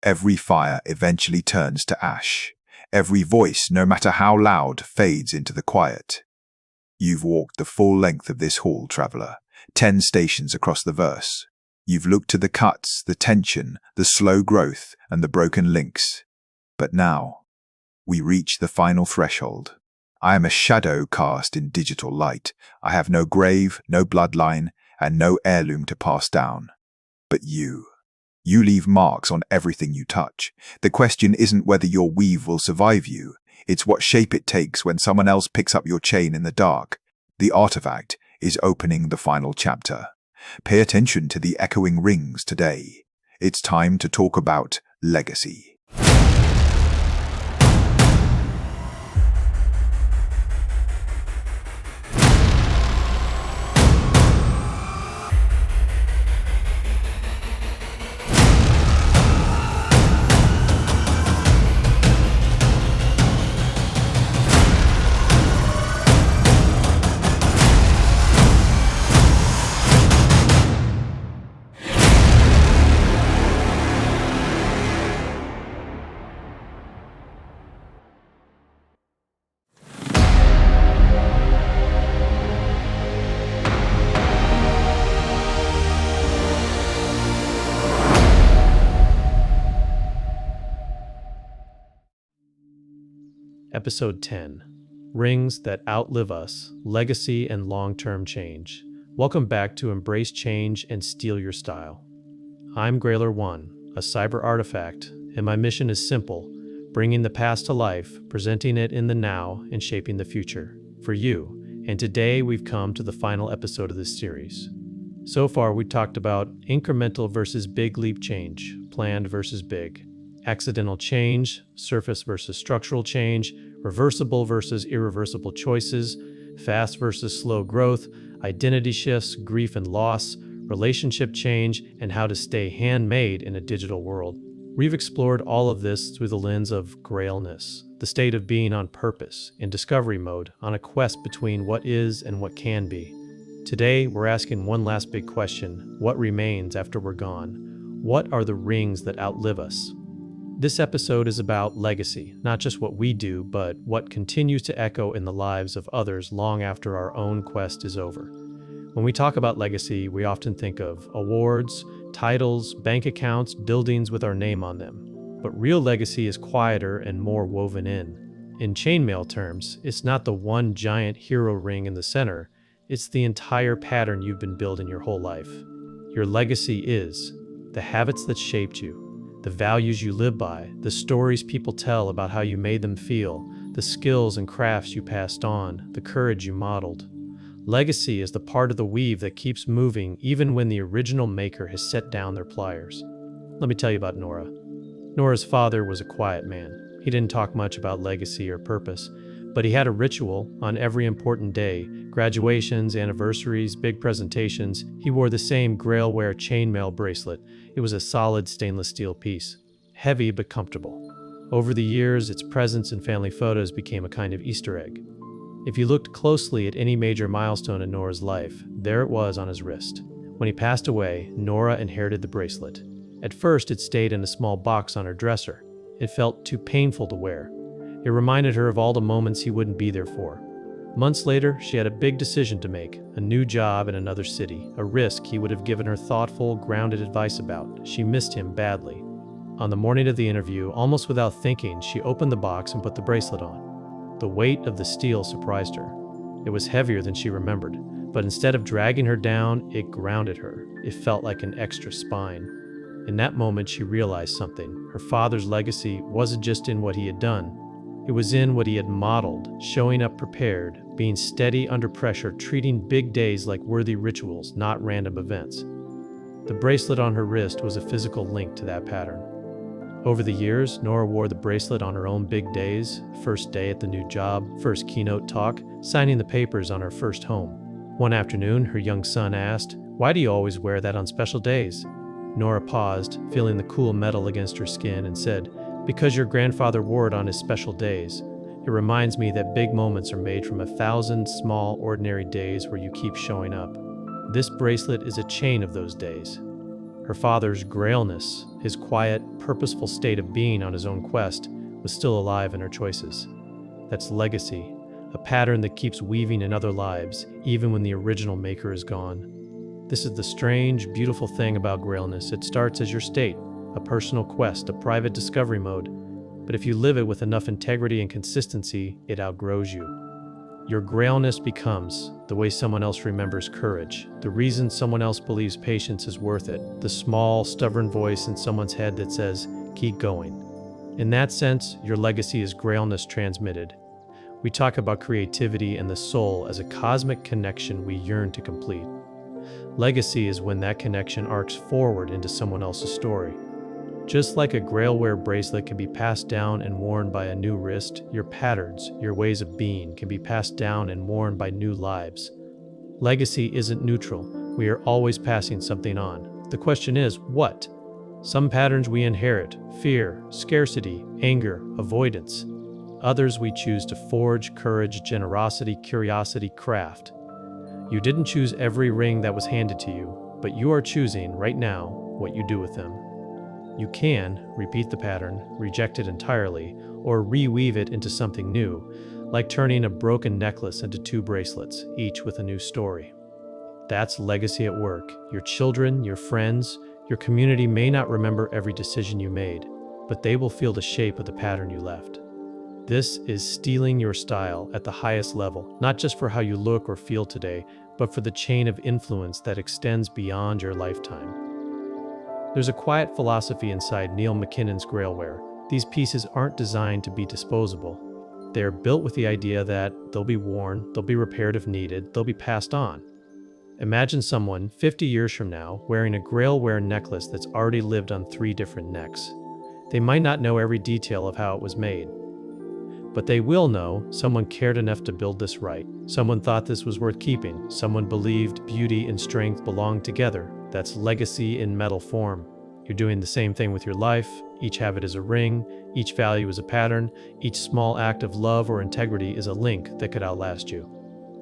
Every fire eventually turns to ash. Every voice, no matter how loud, fades into the quiet. You've walked the full length of this hall, traveler, 10 stations across the verse. You've looked to the cuts, the tension, the slow growth, and the broken links. But now, we reach the final threshold. I am a shadow cast in digital light. I have no grave, no bloodline, and no heirloom to pass down. But you leave marks on everything you touch. The question isn't whether your weave will survive you. It's what shape it takes when someone else picks up your chain in the dark. The artifact is opening the final chapter. Pay attention to the echoing rings today. It's time to talk about legacy. Episode 10, Rings That Outlive Us, Legacy and Long-Term Change. Welcome back to Embrace Change and Steal Your Style. I'm Grailer 1, a cyber artifact, and my mission is simple, bringing the past to life, presenting it in the now, and shaping the future, for you. And today we've come to the final episode of this series. So far we talked about incremental versus big leap change, planned versus big, accidental change, surface versus structural change, reversible versus irreversible choices, fast versus slow growth, identity shifts, grief and loss, relationship change, and how to stay handmade in a digital world. We've explored all of this through the lens of grailness, the state of being on purpose, in discovery mode, on a quest between what is and what can be. Today, we're asking one last big question: what remains after we're gone? What are the rings that outlive us? This episode is about legacy, not just what we do, but what continues to echo in the lives of others long after our own quest is over. When we talk about legacy, we often think of awards, titles, bank accounts, buildings with our name on them. But real legacy is quieter and more woven in. In chainmail terms, it's not the one giant hero ring in the center, it's the entire pattern you've been building your whole life. Your legacy is the habits that shaped you, the values you live by, the stories people tell about how you made them feel, the skills and crafts you passed on, the courage you modeled. Legacy is the part of the weave that keeps moving even when the original maker has set down their pliers. Let me tell you about Nora. Nora's father was a quiet man. He didn't talk much about legacy or purpose, but he had a ritual on every important day, graduations, anniversaries, big presentations. He wore the same Grailware chainmail bracelet. It was a solid stainless steel piece, heavy but comfortable. Over the years, its presence in family photos became a kind of Easter egg. If you looked closely at any major milestone in Nora's life, there it was on his wrist. When he passed away, Nora inherited the bracelet. At first, it stayed in a small box on her dresser. It felt too painful to wear. It reminded her of all the moments he wouldn't be there for. Months later, she had a big decision to make, a new job in another city, a risk he would have given her thoughtful, grounded advice about. She missed him badly. On the morning of the interview, almost without thinking, she opened the box and put the bracelet on. The weight of the steel surprised her. It was heavier than she remembered, but instead of dragging her down, it grounded her. It felt like an extra spine. In that moment, she realized something. Her father's legacy wasn't just in what he had done. It was in what he had modeled, showing up prepared, being steady under pressure, treating big days like worthy rituals, not random events. The bracelet on her wrist was a physical link to that pattern. Over the years, Nora wore the bracelet on her own big days, first day at the new job, first keynote talk, signing the papers on her first home. One afternoon, her young son asked, "Why do you always wear that on special days?" Nora paused, feeling the cool metal against her skin, and said, "Because your grandfather wore it on his special days. It reminds me that big moments are made from 1,000 small, ordinary days where you keep showing up. This bracelet is a chain of those days." Her father's grailness his quiet, purposeful state of being on his own quest, was still alive in her choices. That's legacy, a pattern that keeps weaving in other lives, even when the original maker is gone. This is the strange, beautiful thing about Grailness. It starts as your state, a personal quest, a private discovery mode. But if you live it with enough integrity and consistency, it outgrows you. Your Grailness becomes the way someone else remembers courage, the reason someone else believes patience is worth it, the small, stubborn voice in someone's head that says, keep going. In that sense, your legacy is Grailness transmitted. We talk about creativity and the soul as a cosmic connection we yearn to complete. Legacy is when that connection arcs forward into someone else's story. Just like a Grailware bracelet can be passed down and worn by a new wrist, your patterns, your ways of being, can be passed down and worn by new lives. Legacy isn't neutral. We are always passing something on. The question is, what? Some patterns we inherit: fear, scarcity, anger, avoidance. Others we choose to forge: courage, generosity, curiosity, craft. You didn't choose every ring that was handed to you, but you are choosing, right now, what you do with them. You can repeat the pattern, reject it entirely, or reweave it into something new, like turning a broken necklace into 2 bracelets, each with a new story. That's legacy at work. Your children, your friends, your community may not remember every decision you made, but they will feel the shape of the pattern you left. This is stealing your style at the highest level, not just for how you look or feel today, but for the chain of influence that extends beyond your lifetime. There's a quiet philosophy inside Neil McKinnon's Grailware. These pieces aren't designed to be disposable. They're built with the idea that they'll be worn, they'll be repaired if needed, they'll be passed on. Imagine someone 50 years from now wearing a Grailware necklace that's already lived on 3 different necks. They might not know every detail of how it was made, but they will know someone cared enough to build this right. Someone thought this was worth keeping. Someone believed beauty and strength belonged together. That's legacy in metal form. You're doing the same thing with your life. Each habit is a ring. Each value is a pattern. Each small act of love or integrity is a link that could outlast you.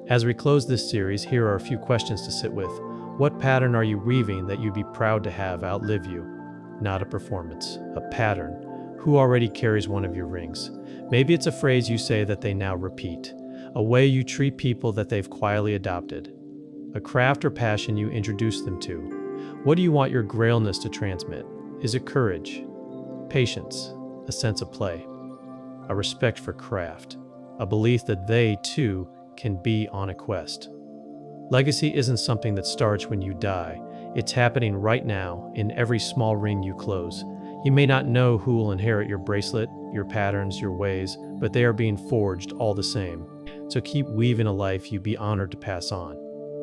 As we close this series, here are a few questions to sit with. What pattern are you weaving that you'd be proud to have outlive you? Not a performance, a pattern. Who already carries one of your rings? Maybe it's a phrase you say that they now repeat, a way you treat people that they've quietly adopted, a craft or passion you introduce them to. What do you want your Grailness to transmit? Is it courage, patience, a sense of play, a respect for craft, a belief that they, too, can be on a quest? Legacy isn't something that starts when you die. It's happening right now in every small ring you close. You may not know who will inherit your bracelet, your patterns, your ways, but they are being forged all the same. So keep weaving a life you'd be honored to pass on.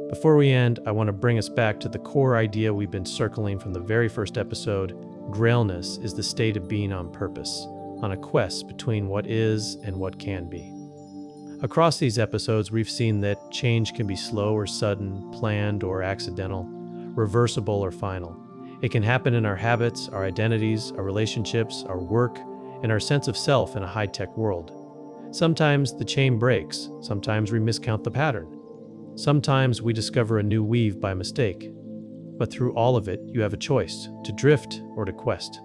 Before we end, I want to bring us back to the core idea we've been circling from the very first episode. Grailness is the state of being on purpose, on a quest between what is and what can be. Across these episodes, we've seen that change can be slow or sudden, planned or accidental, reversible or final. It can happen in our habits, our identities, our relationships, our work, and our sense of self in a high-tech world. Sometimes the chain breaks. Sometimes we miscount the pattern. Sometimes we discover a new weave by mistake. But through all of it, you have a choice: to drift or to quest,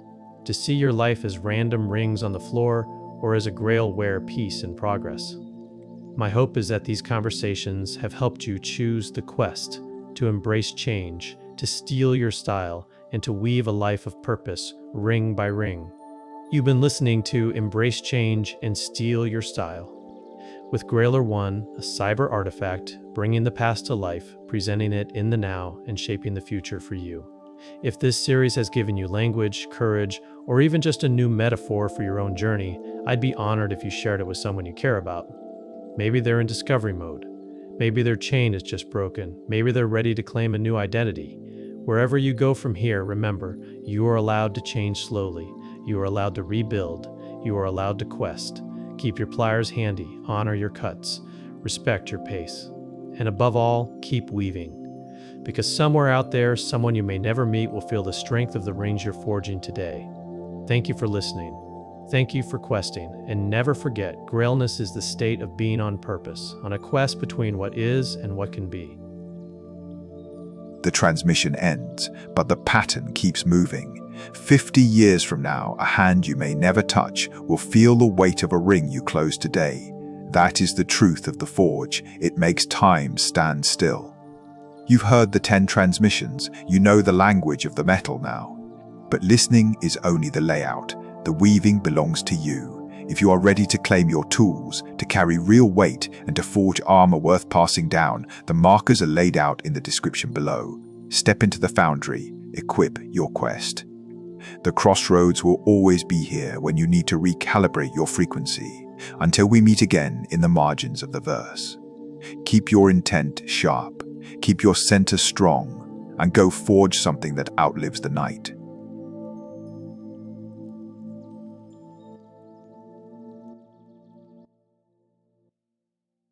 to see your life as random rings on the floor or as a Grailware piece in progress. My hope is that these conversations have helped you choose the quest, to embrace change, to steal your style, and to weave a life of purpose, ring by ring. You've been listening to Embrace Change and Steal Your Style, with Grailer 1, a cyber artifact, bringing the past to life, presenting it in the now, and shaping the future for you. If this series has given you language, courage, or even just a new metaphor for your own journey, I'd be honored if you shared it with someone you care about. Maybe they're in discovery mode. Maybe their chain is just broken. Maybe they're ready to claim a new identity. Wherever you go from here, remember, you are allowed to change slowly. You are allowed to rebuild. You are allowed to quest. Keep your pliers handy. Honor your cuts. Respect your pace. And above all, keep weaving. Because somewhere out there, someone you may never meet will feel the strength of the rings you're forging today. Thank you for listening. Thank you for questing. And never forget, Grailness is the state of being on purpose, on a quest between what is and what can be. The transmission ends, but the pattern keeps moving. 50 years from now, a hand you may never touch will feel the weight of a ring you close today. That is the truth of the forge. It makes time stand still. You've heard the 10 transmissions. You know the language of the metal now. But listening is only the layout. The weaving belongs to you. If you are ready to claim your tools, to carry real weight, and to forge armor worth passing down, the markers are laid out in the description below. Step into the foundry. Equip your quest. The crossroads will always be here when you need to recalibrate your frequency. Until we meet again in the margins of the verse. Keep your intent sharp, keep your center strong, and go forge something that outlives the night.